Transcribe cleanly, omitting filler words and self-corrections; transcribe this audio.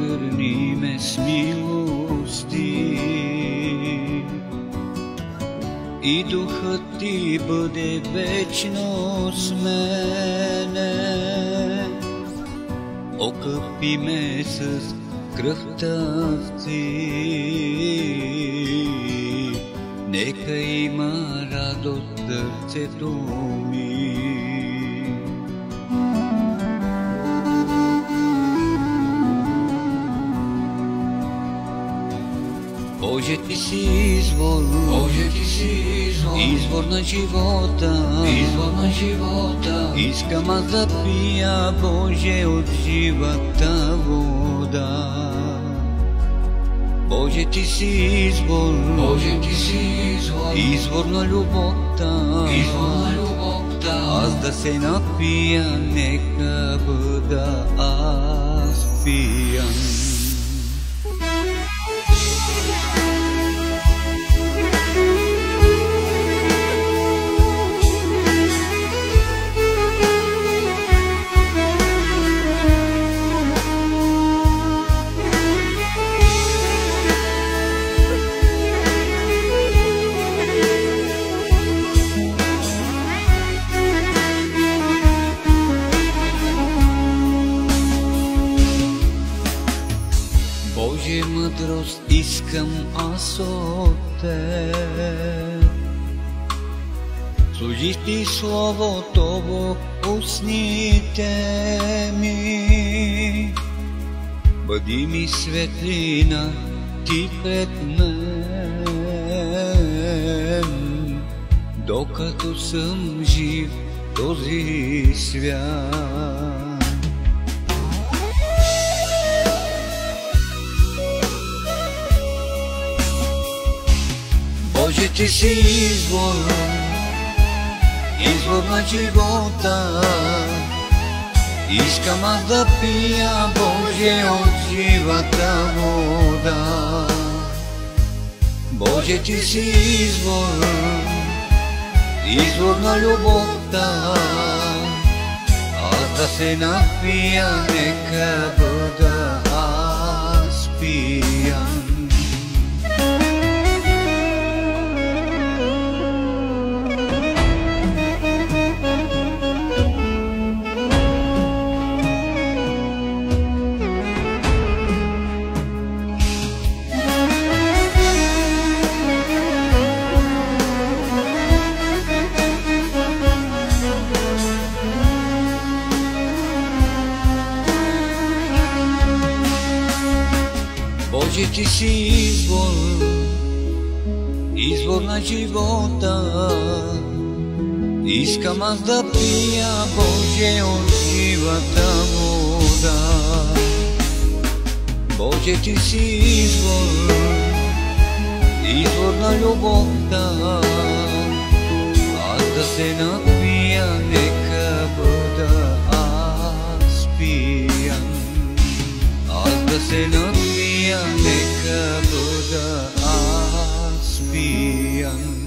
прегърни ме с милости и духът ти бъде вечно с мене. Окъпи ме с кръвта си, нека има радост сърцето ми. Боже, ти си извор, извор на живота, Искам аз да пия, Боже, от живата вода. Боже, ти си извор, извор на любовта, аз да се напия, нека бъда аз пиян. Боже, мъдрост искам аз от Теб. Служиш ти словото в устните ми. Бъди ми светлина ти пред мен, докато съм жив този свят. Боже, ти си извор, извор на живота, искам аз да пия, Боже, от живата вода. Боже, ти си извор, извор на любовта, аз да се напия, нека бъда аз пиян. Боже, ти си извор, извор на живота, искам аз да пия, Боже, от живата вода. Боже, ти си извор, извор на любовта, аз да се напия, нека бъда аз пиян. Аз да се напия, нека бъда аз пиян.